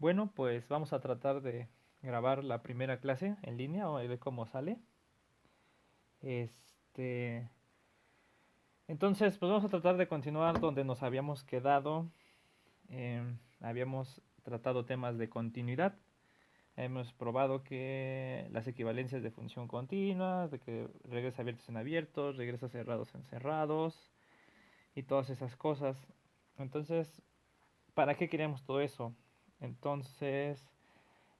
Bueno, pues vamos a tratar de grabar la primera clase en línea o ver cómo sale. Este, entonces, pues vamos a tratar de continuar donde nos habíamos quedado. Habíamos tratado temas de continuidad. Hemos probado que las equivalencias de función continua, de que regresa abiertos en abiertos, regresa cerrados en cerrados y todas esas cosas. Entonces, ¿para qué queríamos todo eso? Entonces,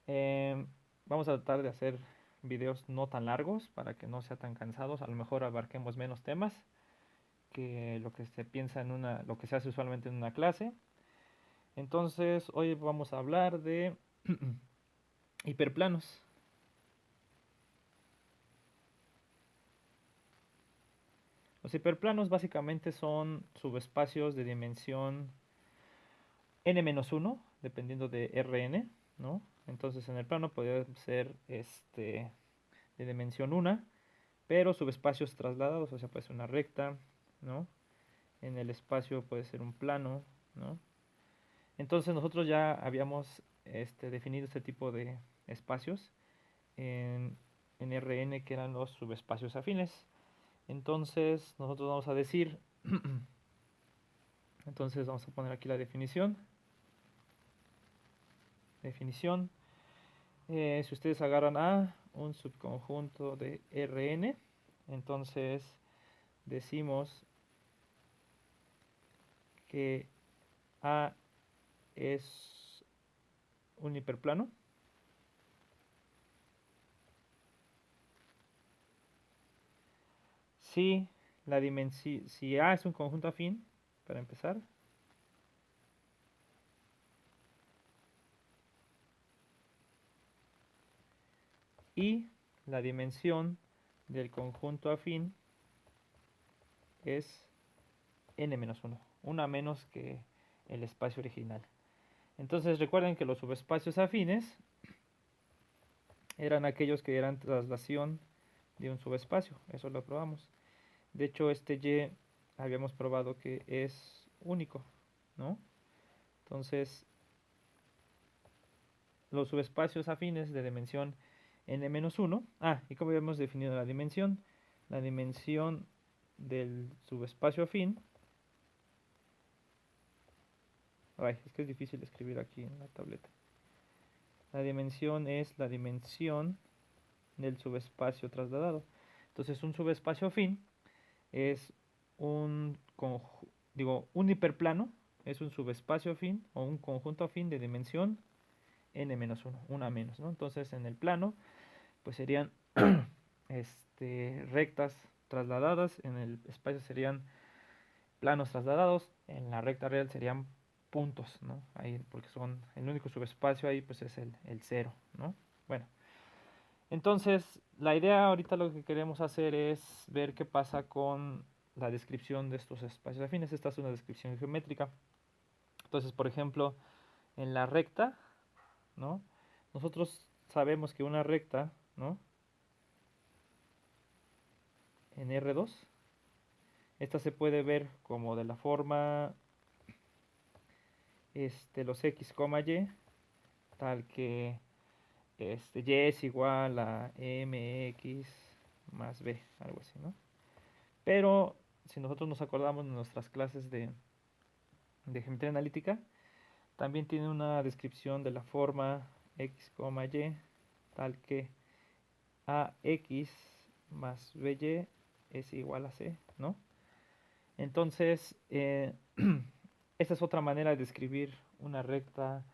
Em, vamos a tratar de hacer videos no tan largos para que no sea tan cansados. A lo mejor abarquemos menos temas que lo que se piensa en lo que se hace usualmente en una clase. Entonces, hoy vamos a hablar de hiperplanos. Los hiperplanos básicamente son subespacios de dimensión n-1, dependiendo de Rn, ¿no? Entonces, en el plano podría ser de dimensión 1, pero subespacios trasladados, o sea, puede ser una recta, ¿no? En el espacio puede ser un plano, ¿no? Entonces nosotros ya habíamos definido este tipo de espacios en, en Rn, que eran los subespacios afines. Entonces nosotros vamos a decir, entonces vamos a poner aquí la definición. Definición, si ustedes agarran a un subconjunto de Rn, entonces decimos que A es un hiperplano. Si si A es un conjunto afín, para empezar, y la dimensión del conjunto afín es n-1, una menos que el espacio original. Entonces recuerden que los subespacios afines eran aquellos que eran traslación de un subespacio, eso lo probamos. De hecho, este Y habíamos probado que es único, ¿no? Entonces, los subespacios afines de dimensión n-1. Y como habíamos definido la dimensión del subespacio afín. Ay, es que es difícil escribir aquí en la tableta. La dimensión es la dimensión del subespacio trasladado. Entonces, un subespacio afín es un, un hiperplano, es un subespacio afín o un conjunto afín de dimensión n-1, una menos, ¿no? Entonces, en el plano, pues serían rectas trasladadas, en el espacio serían planos trasladados, en la recta real serían puntos, ¿no? Ahí, porque son el único subespacio ahí, pues es el cero, ¿no? Bueno, entonces la idea ahorita lo que queremos hacer es ver qué pasa con la descripción de estos espacios afines. Esta es una descripción geométrica. Entonces, por ejemplo, en la recta, ¿no? Nosotros sabemos que una recta, ¿no? En R2, esta se puede ver como de la forma los x, y, tal que y es igual a mx más b, algo así, ¿no? Pero si nosotros nos acordamos de nuestras clases de geometría analítica, también tiene una descripción de la forma x, y, tal que ax más by es igual a c, ¿no? Entonces, esta es otra manera de describir una recta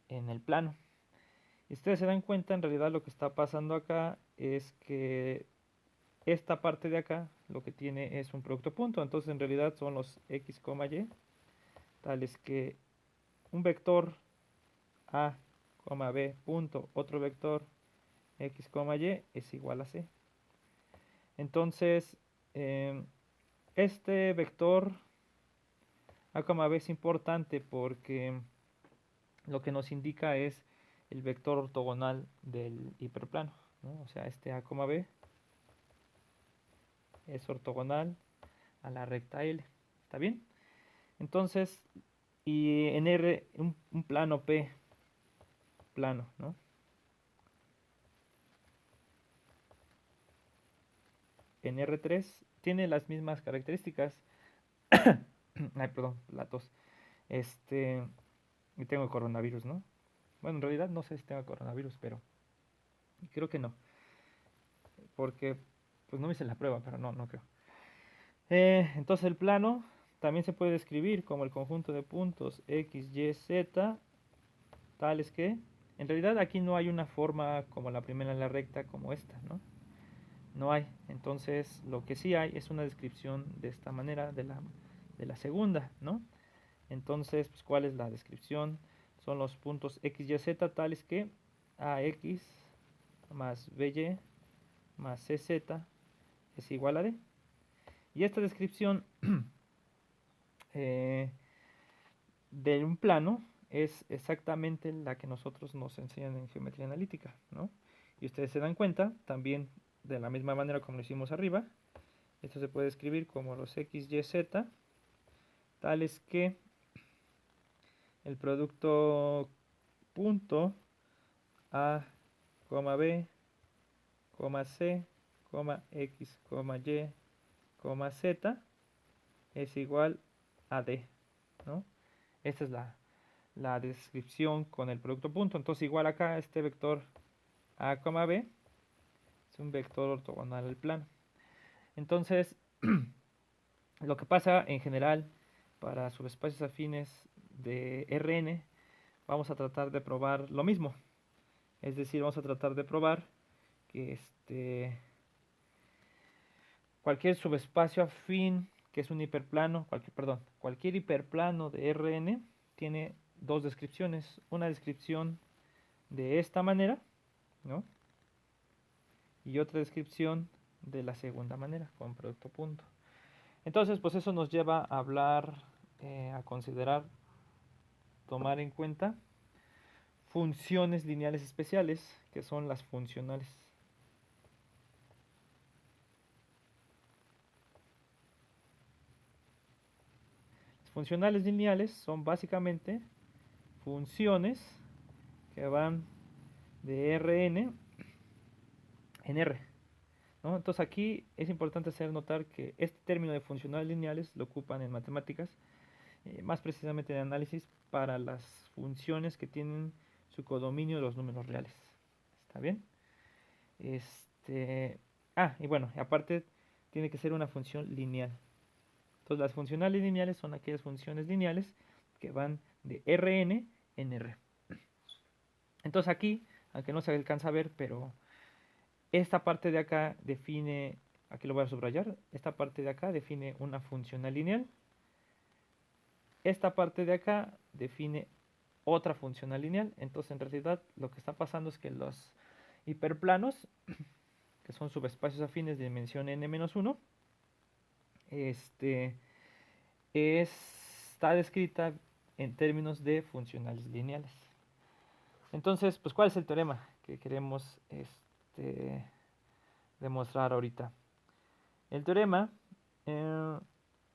en el plano. Y ustedes se dan cuenta, en realidad lo que está pasando acá es que esta parte de acá lo que tiene es un producto punto. Entonces, en realidad son los x, y, tales que un vector a, b punto, otro vector x, y es igual a c. Entonces, eh, este vector a, b es importante porque lo que nos indica es el vector ortogonal del hiperplano, ¿no? O sea, este a, b es ortogonal a la recta L. ¿Está bien? Entonces, y en R, un plano P plano, ¿no? En R3 tiene las mismas características. Ay, perdón, la tos. Y tengo coronavirus, ¿no? Bueno, en realidad no sé si tengo coronavirus, pero creo que no. Porque, pues no me hice la prueba, pero no creo. Entonces el plano también se puede describir como el conjunto de puntos X, Y, Z, tales que, en realidad aquí no hay una forma como la primera en la recta como esta, ¿no? No hay. Entonces lo que sí hay es una descripción de esta manera de la segunda, ¿no? Entonces, pues, ¿cuál es la descripción? Son los puntos X, Y, Z tales que AX más BY más CZ es igual a D. Y esta descripción eh, de un plano es exactamente la que nosotros nos enseñan en geometría analítica, ¿no? Y ustedes se dan cuenta, también de la misma manera como lo hicimos arriba, esto se puede escribir como los X, Y, Z, tales que el producto punto A, B, C, X, Y, Z es igual a D, ¿no? Esta es la descripción con el producto punto. Entonces igual acá este vector A, B es un vector ortogonal al plano. Entonces, lo que pasa en general para subespacios afines de Rn, vamos a tratar de probar lo mismo. Es decir, vamos a tratar de probar que cualquier subespacio afín que es un hiperplano, cualquier hiperplano de Rn tiene dos descripciones. Una descripción de esta manera, ¿no? Y otra descripción de la segunda manera, con producto punto. Entonces, pues eso nos lleva a hablar, a considerar, tomar en cuenta funciones lineales especiales, que son las funcionales. Las funcionales lineales son básicamente funciones que van de Rn en R, ¿no? Entonces aquí es importante hacer notar que este término de funcionales lineales lo ocupan en matemáticas, más precisamente en análisis, para las funciones que tienen su codominio de los números reales. ¿Está bien? Y bueno, aparte tiene que ser una función lineal. Entonces las funcionales lineales son aquellas funciones lineales que van de Rn en R. Entonces aquí, aunque no se alcanza a ver, pero esta parte de acá define, aquí lo voy a subrayar, esta parte de acá define una funcional lineal. Esta parte de acá define otra funcional lineal. Entonces en realidad lo que está pasando es que los hiperplanos, que son subespacios afines de dimensión n-1, está descrita en términos de funcionales lineales. Entonces, pues, ¿cuál es el teorema que queremos demostrar ahorita? El teorema,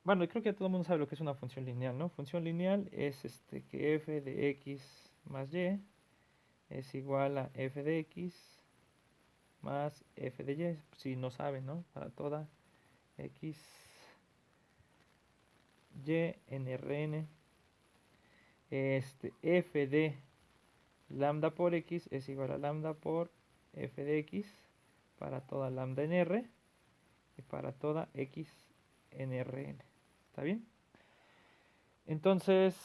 bueno, creo que todo el mundo sabe lo que es una función lineal, ¿no? Función lineal es que f de x más y es igual a f de x más f de y, si no saben, ¿no? Para toda x, y en Rn, f de lambda por x es igual a lambda por f de x para toda lambda en R y para toda x en Rn. ¿Está bien? Entonces,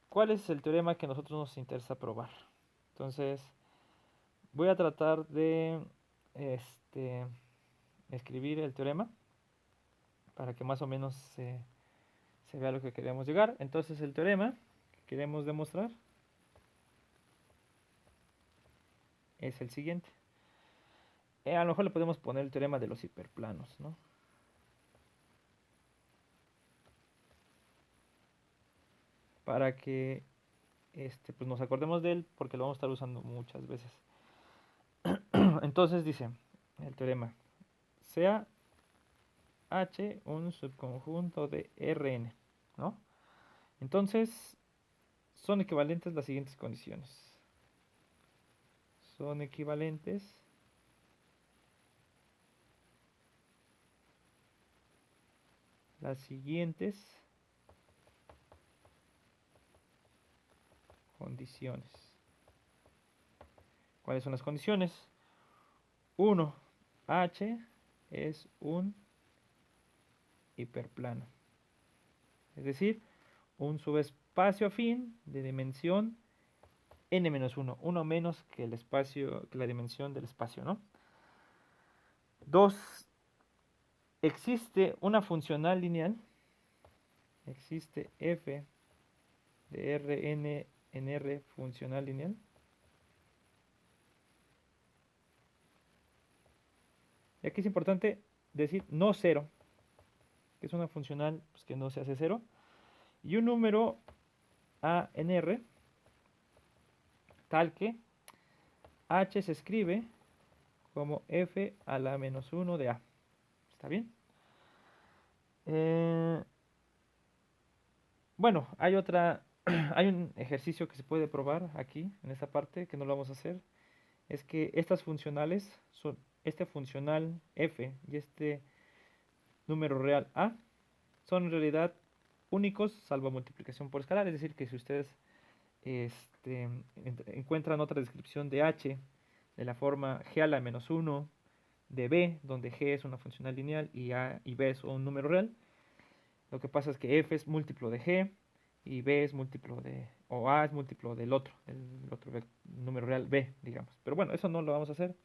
¿cuál es el teorema que a nosotros nos interesa probar? Entonces, voy a tratar de escribir el teorema para que más o menos se vea a lo que queremos llegar. Entonces, el teorema que queremos demostrar es el siguiente. A lo mejor le podemos poner el teorema de los hiperplanos, ¿no? Para que pues nos acordemos de él, porque lo vamos a estar usando muchas veces. Entonces dice el teorema: sea H un subconjunto de Rn, ¿no? Entonces son equivalentes las siguientes condiciones. son equivalentes las siguientes condiciones. ¿Cuáles son las condiciones? 1. H es un hiperplano. Es decir, un subespacio afín de dimensión n-1, uno menos que el espacio, que la dimensión del espacio, ¿no? 2. Existe una funcional lineal, existe f de Rn en R funcional lineal. Y aquí es importante decir no cero, que es una funcional pues, que no se hace cero. Y un número a en R, tal que h se escribe como f a la menos 1 de a. ¿Está bien? Bueno, hay un ejercicio que se puede probar aquí, en esta parte, que no lo vamos a hacer. Es que estas funcionales, son este funcional f y este número real a, son en realidad únicos salvo multiplicación por escalar. Es decir, que si ustedes encuentran otra descripción de h de la forma g a la menos 1 de b, donde g es una funcional lineal y a y b es un número real, lo que pasa es que f es múltiplo de g y b es múltiplo de, o a es múltiplo del otro, el otro número real b, digamos. Pero bueno, eso no lo vamos a hacer.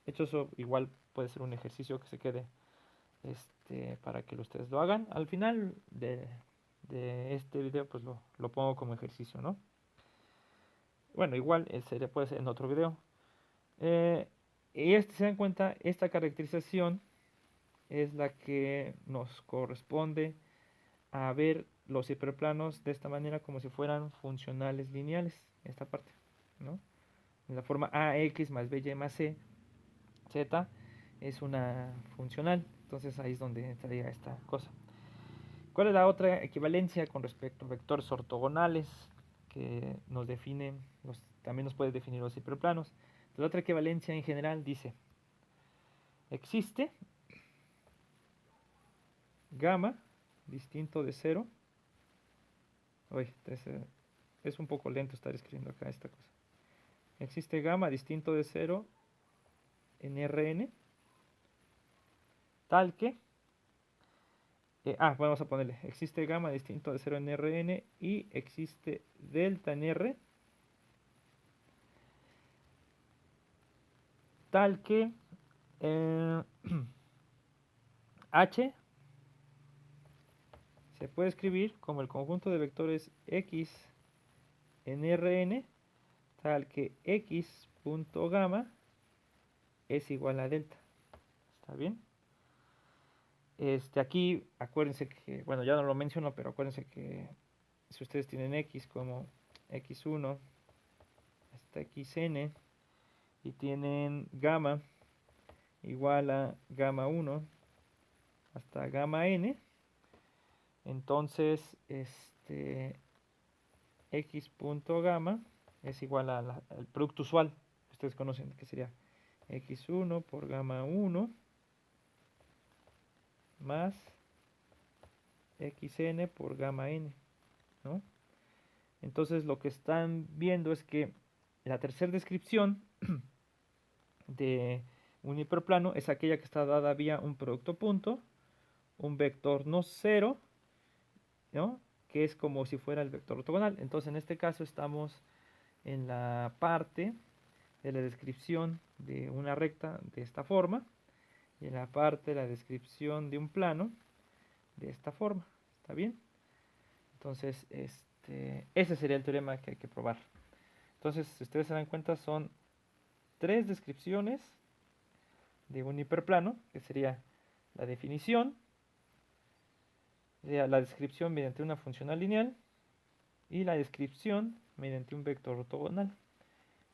De hecho, eso igual puede ser un ejercicio que se quede para que ustedes lo hagan. Al final de este video, pues lo pongo como ejercicio, ¿no? Bueno, igual puede ser en otro video. Y se dan cuenta, esta caracterización es la que nos corresponde a ver los hiperplanos de esta manera como si fueran funcionales lineales, esta parte, ¿no? En la forma ax más by más c, z es una funcional, entonces ahí es donde entraría esta cosa. ¿Cuál es la otra equivalencia con respecto a vectores ortogonales que nos definen, también nos puede definir los hiperplanos? La otra equivalencia en general dice, existe gamma distinto de 0. Uy, es un poco lento estar escribiendo acá esta cosa. Existe gamma distinto de 0 en Rn, tal que, vamos a ponerle, existe gamma distinto de 0 en Rn y existe delta en R, tal que H se puede escribir como el conjunto de vectores X en Rn, tal que X punto gamma es igual a delta. ¿Está bien? Aquí, acuérdense que, bueno, ya no lo menciono, pero acuérdense que si ustedes tienen X como X1 hasta Xn y tienen gamma igual a gamma 1 hasta gamma n, entonces X punto gamma es igual al producto usual que ustedes conocen, que sería X1 por gamma 1 más Xn por gamma n, ¿no? Entonces lo que están viendo es que la tercera descripción de un hiperplano es aquella que está dada vía un producto punto, un vector no cero, ¿no? Que es como si fuera el vector ortogonal. Entonces en este caso estamos en la parte de la descripción de una recta de esta forma y en la parte de la descripción de un plano de esta forma. ¿Está bien? Entonces ese sería el teorema que hay que probar. Entonces, si ustedes se dan cuenta, son tres descripciones de un hiperplano, que sería la definición, sería la descripción mediante una funcional lineal y la descripción mediante un vector ortogonal.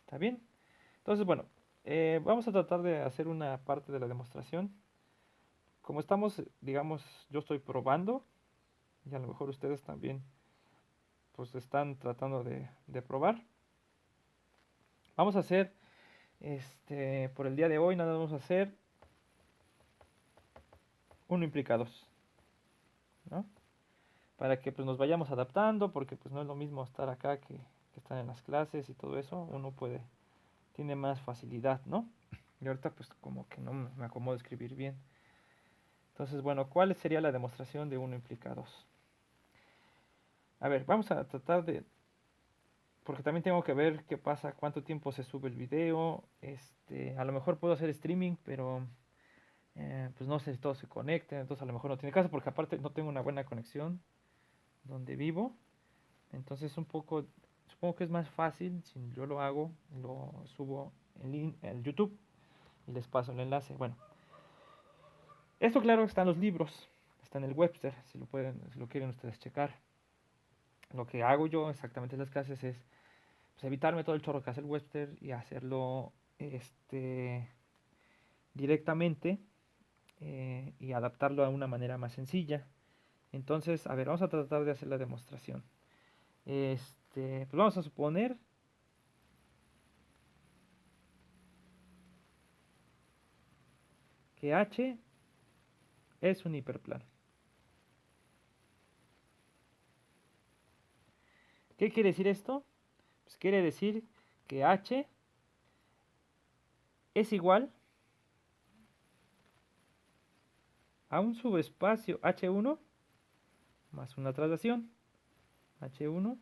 ¿Está bien? Entonces, bueno, vamos a tratar de hacer una parte de la demostración. Como estamos, digamos, yo estoy probando y a lo mejor ustedes también pues están tratando de probar. Vamos a hacer Por el día de hoy nada vamos a hacer 1 implica 2, ¿no? Para que pues nos vayamos adaptando, porque pues no es lo mismo estar acá que estar en las clases y todo eso. Uno tiene más facilidad, ¿no? Y ahorita pues como que no me acomodo a escribir bien. Entonces, bueno, ¿cuál sería la demostración de 1 implica 2? A ver, vamos a tratar de... Porque también tengo que ver qué pasa, cuánto tiempo se sube el video. A lo mejor puedo hacer streaming, pero pues no sé si todo se conecta. Entonces a lo mejor no tiene caso, porque aparte no tengo una buena conexión donde vivo. Entonces un poco, supongo que es más fácil si yo lo hago, lo subo en YouTube y les paso el enlace. Bueno, esto claro está en los libros, está en el Webster, si lo quieren ustedes checar. Lo que hago yo exactamente en las clases es pues, evitarme todo el chorro que hace el Webster y hacerlo directamente y adaptarlo a una manera más sencilla. Entonces, a ver, vamos a tratar de hacer la demostración. Pues vamos a suponer que H es un hiperplano. ¿Qué quiere decir esto? Pues quiere decir que H es igual a un subespacio H1 más una traslación H1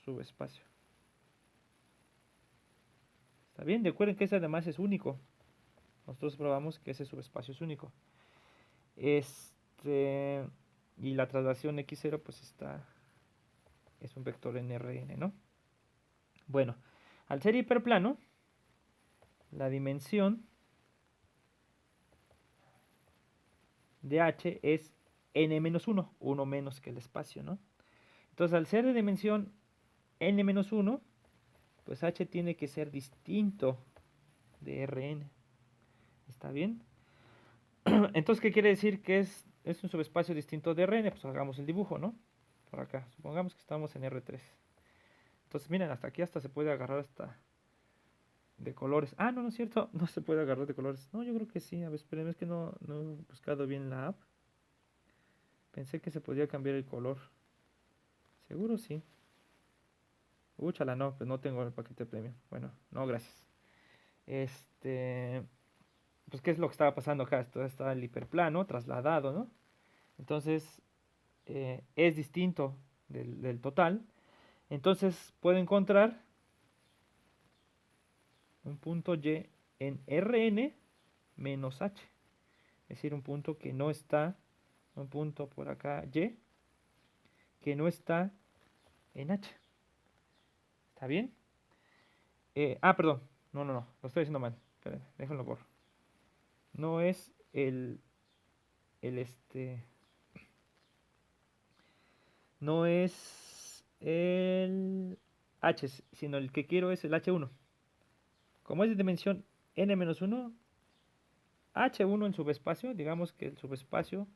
subespacio. ¿Está bien? Recuerden que ese además es único. Nosotros probamos que ese subespacio es único. Y la traslación x0 pues es un vector en Rn, ¿no? Bueno, al ser hiperplano, la dimensión de h es n-1, uno menos que el espacio, ¿no? Entonces, al ser de dimensión n-1, pues h tiene que ser distinto de Rn. ¿Está bien? Entonces, ¿qué quiere decir que es un subespacio distinto de Rn? Pues hagamos el dibujo, ¿no? Por acá. Supongamos que estamos en R3. Entonces, miren, hasta aquí hasta se puede agarrar hasta de colores. Ah, no, no es cierto. No se puede agarrar de colores. No, yo creo que sí. A ver, espérenme, es que no he buscado bien la app. Pensé que se podía cambiar el color. Seguro sí. Úchala, no, pues no tengo el paquete premium. Bueno, no, gracias. Pues, ¿qué es lo que estaba pasando acá? Esto está el hiperplano trasladado, ¿no? Entonces, es distinto del total. Entonces, puedo encontrar un punto Y en Rn menos H. Es decir, un punto que no está, un punto por acá Y, que no está en H. ¿Está bien? Perdón. No. Lo estoy diciendo mal. Esperen, déjenlo por. No es el no es el H, sino el que quiero es el H1. Como es de dimensión n-1, H1 en subespacio, digamos que el subespacio,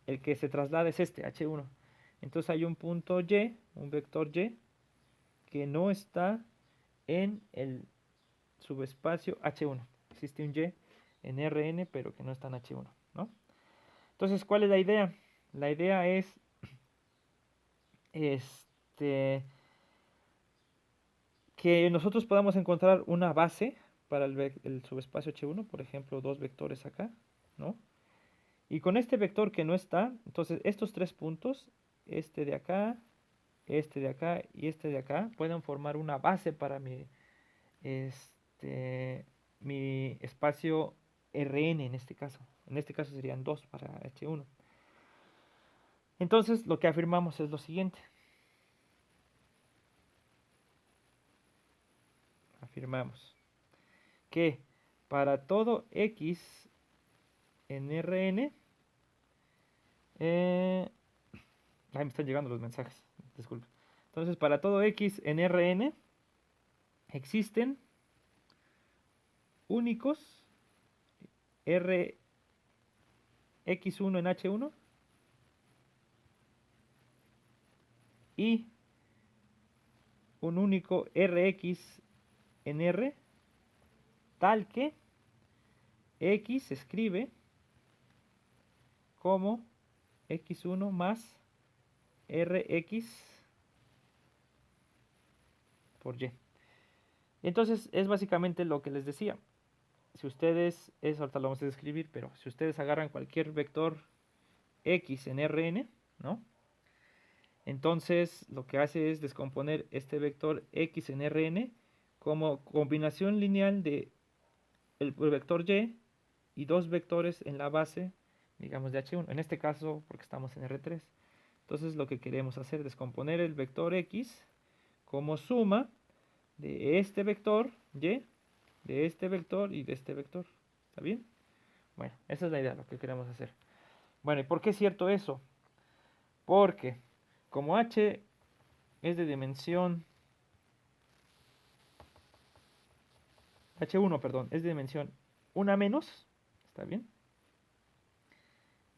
el que se traslada es este, H1. Entonces hay un punto Y, un vector Y, que no está en el subespacio H1. Existe un Y en Rn, pero que no está en H1, ¿no? Entonces, ¿cuál es la idea? La idea es que nosotros podamos encontrar una base para el subespacio H1, por ejemplo, dos vectores acá, ¿no? Y con este vector que no está, entonces estos 3 puntos, este de acá y este de acá, pueden formar una base para mi espacio Rn en este caso. En este caso serían 2 para H1. Entonces lo que afirmamos es lo siguiente. Afirmamos que para todo x en Rn, me están llegando los mensajes, disculpe. Entonces, para todo x en Rn existen únicos Rx1 en H1 y un único Rx en R, tal que X se escribe como X1 más Rx por Y. Entonces es básicamente lo que les decía. Si ustedes, eso ahorita lo vamos a describir, pero si ustedes agarran cualquier vector X en Rn, ¿no? Entonces lo que hace es descomponer este vector X en Rn como combinación lineal de el vector Y dos vectores en la base, digamos, de H1. En este caso, porque estamos en R3. Entonces lo que queremos hacer es descomponer el vector X como suma de este vector Y, de este vector y de este vector. ¿Está bien? Bueno, esa es la idea, lo que queremos hacer. Bueno, ¿y por qué es cierto eso? Porque como H es de dimensión H1, perdón, es de dimensión 1 menos, ¿está bien?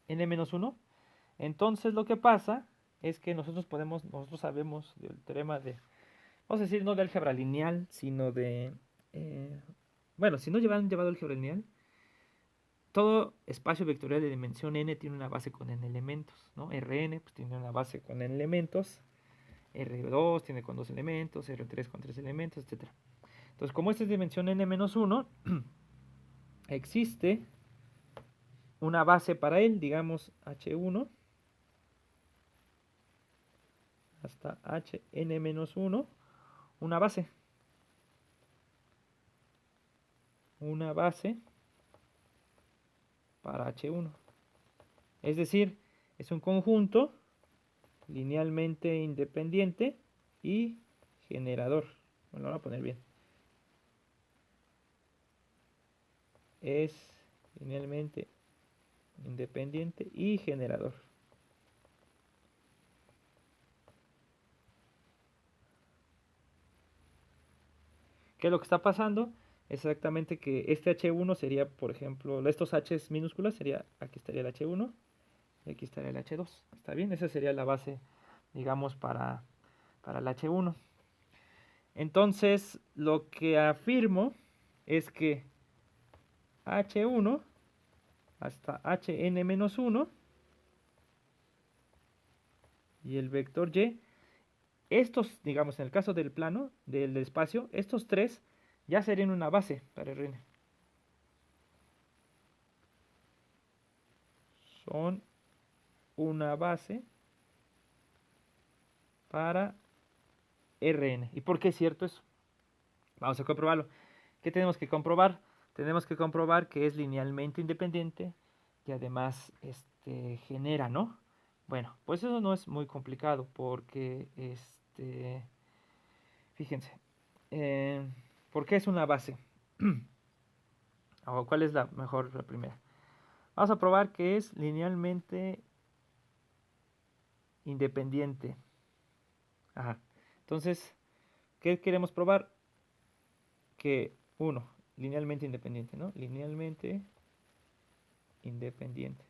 N menos 1. Entonces lo que pasa es que nosotros sabemos del teorema de, vamos a decir, no de álgebra lineal, sino de, bueno, si no han llevado álgebra lineal, todo espacio vectorial de dimensión n tiene una base con n elementos, ¿no? Rn pues tiene una base con n elementos, R2 tiene con 2 elementos, R3 con 3 elementos, etc. Entonces, como esta es dimensión n menos 1, existe una base para él, digamos H1 hasta Hn-1, una base para H1. Es decir, es un conjunto linealmente independiente y generador. Bueno, lo voy a poner bien. Es linealmente independiente y generador. ¿Qué es lo que está pasando? Exactamente que este H1 sería, por ejemplo, estos H's minúsculas sería, aquí estaría el H1 y aquí estaría el H2. ¿Está bien? Esa sería la base, digamos, para el H1. Entonces, lo que afirmo es que H1 hasta Hn-1 y el vector Y, estos, digamos, en el caso del plano, del espacio, estos tres ya serían una base para Rn. Son una base para Rn. ¿Y por qué es cierto eso? Vamos a comprobarlo. ¿Qué tenemos que comprobar? Tenemos que comprobar que es linealmente independiente y además genera, ¿no? Bueno, pues eso no es muy complicado porque, fíjense, eh, ¿por qué es una base? ¿O cuál es la mejor, la primera? Vamos a probar que es linealmente independiente. Ajá. Entonces, ¿qué queremos probar? Que, uno, linealmente independiente, ¿no? Linealmente independiente.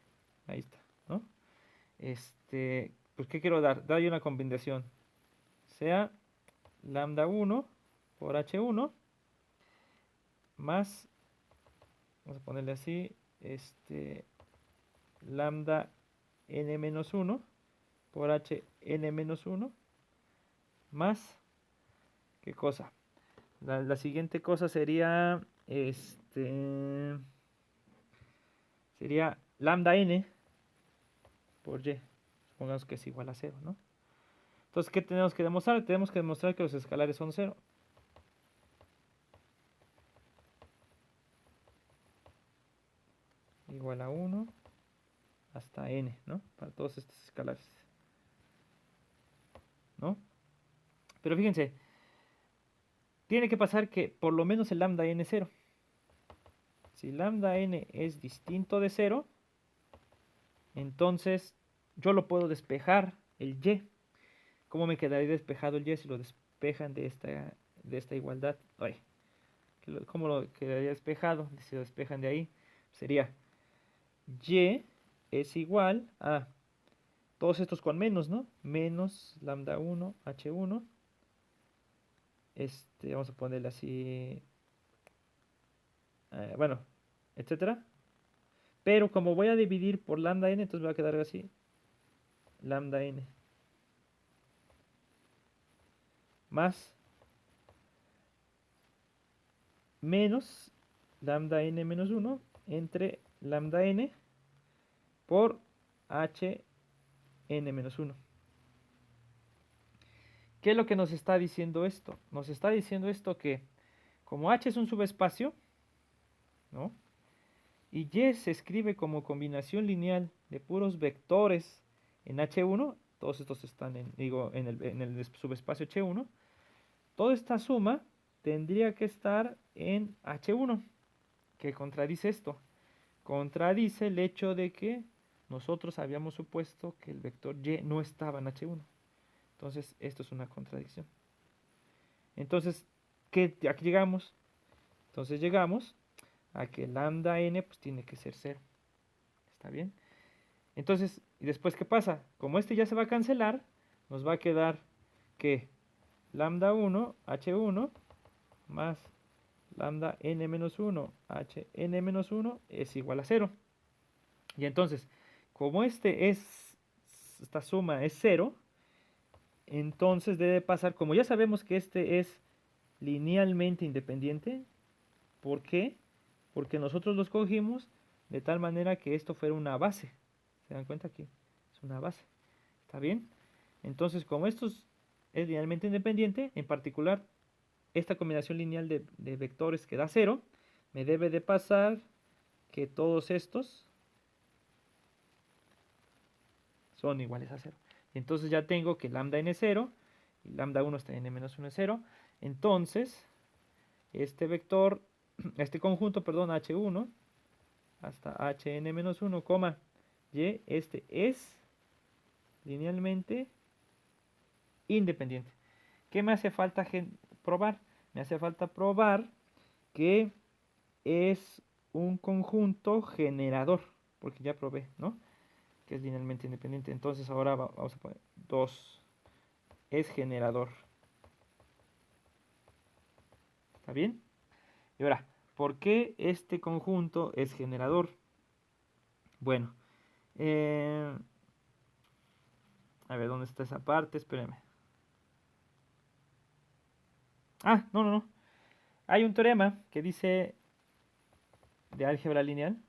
Ahí está, ¿no? Pues, ¿qué quiero dar? Darle una combinación. Sea lambda 1 por H1 más, vamos a ponerle así, lambda n-1 por Hn-1 más, ¿qué cosa? La siguiente cosa sería, sería lambda n por y. Supongamos que es igual a 0, ¿no? Entonces, ¿qué tenemos que demostrar? Tenemos que demostrar que los escalares son 0. Igual a 1 hasta n, ¿no? Para todos estos escalares, ¿no? Pero fíjense, tiene que pasar que por lo menos el lambda n es 0. Si lambda n es distinto de 0, entonces yo lo puedo despejar el y. ¿Cómo me quedaría despejado el y si lo despejan de esta igualdad? Ay, ¿cómo lo quedaría despejado? Si lo despejan de ahí, sería y es igual a todos estos con menos, ¿no? Menos lambda 1 h1 vamos a ponerle así, bueno, etcétera. Pero como voy a dividir por lambda n, entonces me va a quedar así, lambda n más menos lambda n menos 1 entre lambda n por h n menos 1. ¿Qué es lo que nos está diciendo esto? Nos está diciendo esto que como h es un subespacio, ¿no? Y y se escribe como combinación lineal de puros vectores en h1, todos estos están en el subespacio h1, toda esta suma tendría que estar en h1, que contradice esto. Contradice el hecho de que nosotros habíamos supuesto que el vector y no estaba en h1. Entonces, esto es una contradicción. Entonces, aquí llegamos. Entonces llegamos a que lambda n pues tiene que ser 0. ¿Está bien? Entonces, ¿y después qué pasa? Como este ya se va a cancelar, nos va a quedar que lambda 1, h1, más lambda n menos 1, hn menos 1 es igual a 0. Y entonces, como esta suma es 0, entonces debe pasar, como ya sabemos que este es linealmente independiente, ¿por qué? Porque nosotros lo escogimos de tal manera que esto fuera una base. ¿Se dan cuenta aquí? Es una base. ¿Está bien? Entonces, como esto es linealmente independiente, en particular, esta combinación lineal de vectores que da 0, me debe de pasar que todos estos son iguales a 0. Entonces ya tengo que lambda n es 0 y lambda 1 está n menos 1 es 0. Entonces, este vector, este conjunto, perdón, h1 hasta hn menos 1, y, este es linealmente independiente. ¿Qué me hace falta probar? Me hace falta probar que es un conjunto generador, porque ya probé, ¿no? Que es linealmente independiente. Entonces ahora vamos a poner 2 es generador. ¿Está bien? Y ahora, ¿por qué este conjunto es generador? Bueno, a ver, ¿dónde está esa parte? Espérenme. Ah, no, no, no. Hay un teorema que dice de álgebra lineal.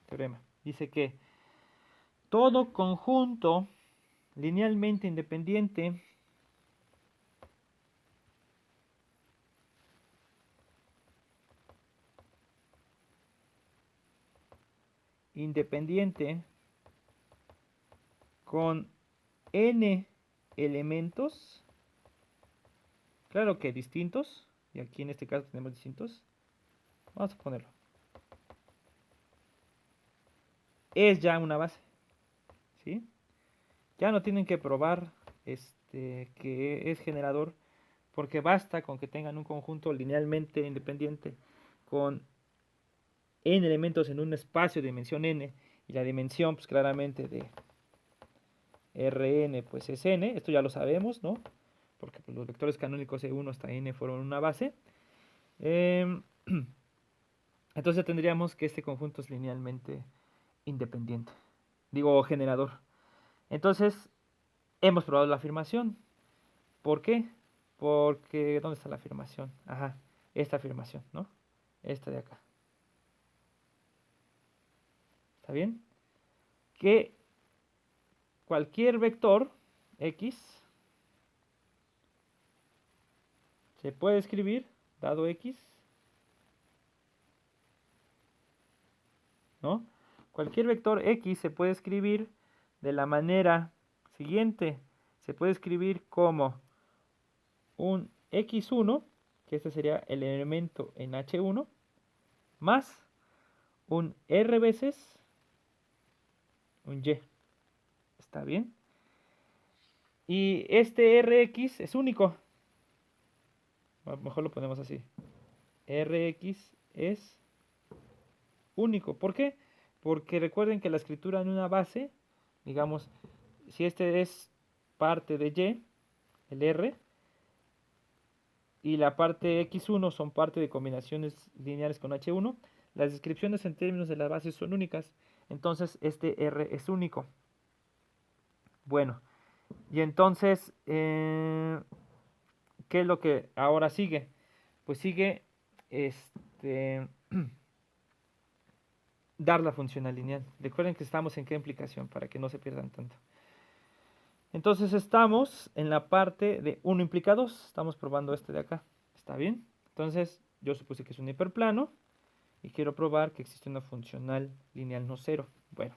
Teorema. Dice que todo conjunto linealmente independiente con n elementos, claro que distintos, y aquí en este caso tenemos distintos, vamos a ponerlo, es ya una base, ¿sí? Ya no tienen que probar que es generador, porque basta con que tengan un conjunto linealmente independiente con n elementos en un espacio de dimensión n, y la dimensión pues claramente de Rn pues es n, esto ya lo sabemos, ¿no? Porque pues, los vectores canónicos E1 hasta n fueron una base. Entonces tendríamos que este conjunto es linealmente independiente. Digo, generador. Entonces, hemos probado la afirmación. ¿Por qué? Porque, ¿dónde está la afirmación? Ajá, esta afirmación, ¿no? Esta de acá. ¿Está bien? Que cualquier vector x se puede escribir, dado x, ¿no? Cualquier vector x se puede escribir de la manera siguiente. Se puede escribir como un x1, que este sería el elemento en h1, más un r veces un y. ¿Está bien? Y este rx es único. Mejor lo ponemos así. Rx es único. ¿Por qué? Porque recuerden que la escritura en una base, digamos, si este es parte de Y, el R, y la parte X1 son parte de combinaciones lineales con H1. Las descripciones en términos de las bases son únicas, entonces este R es único. Bueno, y entonces, ¿qué es lo que ahora sigue? Pues sigue dar la funcional lineal. Recuerden que estamos en qué implicación para que no se pierdan tanto. Entonces estamos en la parte de 1 implica 2. Estamos probando este de acá. ¿Está bien? Entonces yo supuse que es un hiperplano y quiero probar que existe una funcional lineal no cero. Bueno,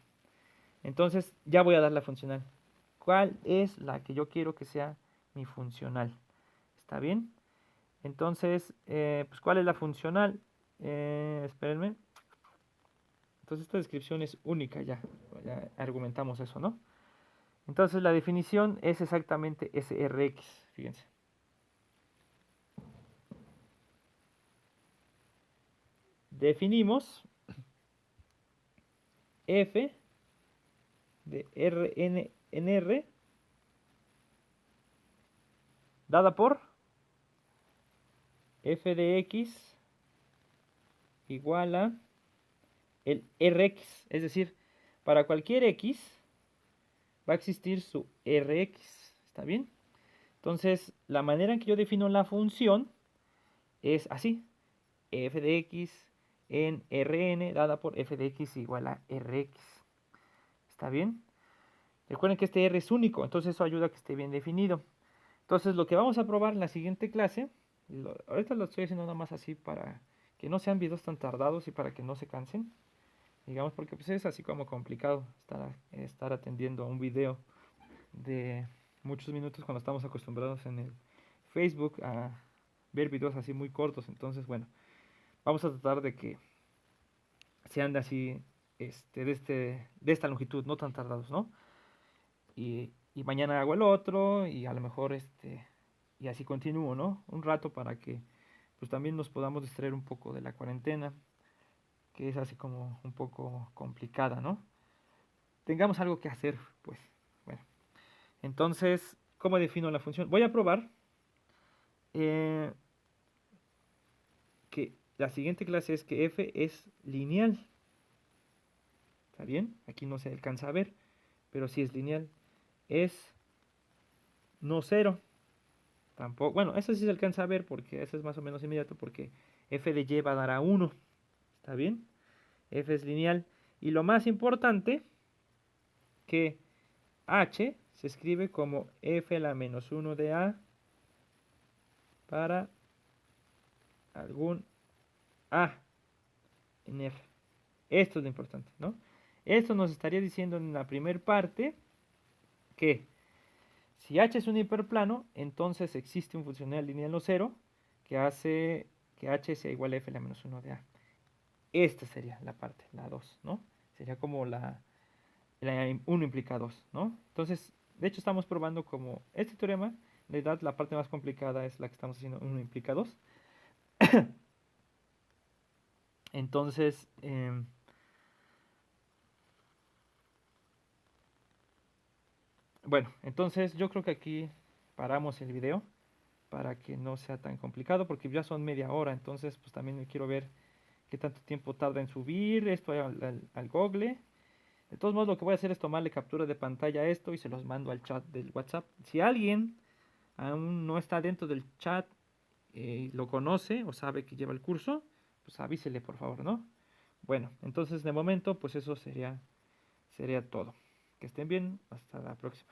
entonces ya voy a dar la funcional. ¿Cuál es la que yo quiero que sea mi funcional? ¿Está bien? Entonces, pues ¿cuál es la funcional? Espérenme. Entonces esta descripción es única ya. Ya argumentamos eso, ¿no? Entonces la definición es exactamente SRX, fíjense. Definimos f de Rn en R dada por f de x igual a el Rx, es decir, para cualquier x va a existir su Rx, ¿está bien? Entonces, la manera en que yo defino la función es así, f de x en Rn dada por f de x igual a Rx, ¿está bien? Recuerden que este R es único, entonces eso ayuda a que esté bien definido. Entonces lo que vamos a probar en la siguiente clase, ahorita lo estoy haciendo nada más así para que no sean videos tan tardados y para que no se cansen, digamos, porque pues es así como complicado estar atendiendo a un video de muchos minutos cuando estamos acostumbrados en el Facebook a ver videos así muy cortos. Entonces, bueno, vamos a tratar de que sean de así, de esta longitud, no tan tardados, ¿no? Y mañana hago el otro y a lo mejor y así continúo, ¿no? Un rato para que pues también nos podamos distraer un poco de la cuarentena, que es así como un poco complicada, ¿no? Tengamos algo que hacer, pues. Bueno, entonces, ¿cómo defino la función? Voy a probar eh, que la siguiente clase es que f es lineal. ¿Está bien? Aquí no se alcanza a ver, pero sí es lineal. Es no cero. Tampoco, bueno, eso sí se alcanza a ver porque eso es más o menos inmediato porque f de y va a dar a 1. ¿Está bien? F es lineal. Y lo más importante, que h se escribe como f a la menos 1 de a para algún a en f. Esto es lo importante, ¿no? Esto nos estaría diciendo en la primera parte que si h es un hiperplano, entonces existe un funcional lineal no cero que hace que h sea igual a f a la menos 1 de a. Esta sería la parte, la 2, ¿no? Sería como la 1 implica 2, ¿no? Entonces, de hecho estamos probando como este teorema, en realidad la parte más complicada es la que estamos haciendo, 1 implica 2. Entonces, bueno, entonces yo creo que aquí paramos el video para que no sea tan complicado, porque ya son media hora, entonces pues también quiero ver qué tanto tiempo tarda en subir esto al Google. De todos modos, lo que voy a hacer es tomarle captura de pantalla a esto y se los mando al chat del WhatsApp. Si alguien aún no está dentro del chat, lo conoce o sabe que lleva el curso, pues avísele por favor, ¿no? Bueno, entonces de momento, pues eso sería todo. Que estén bien, hasta la próxima.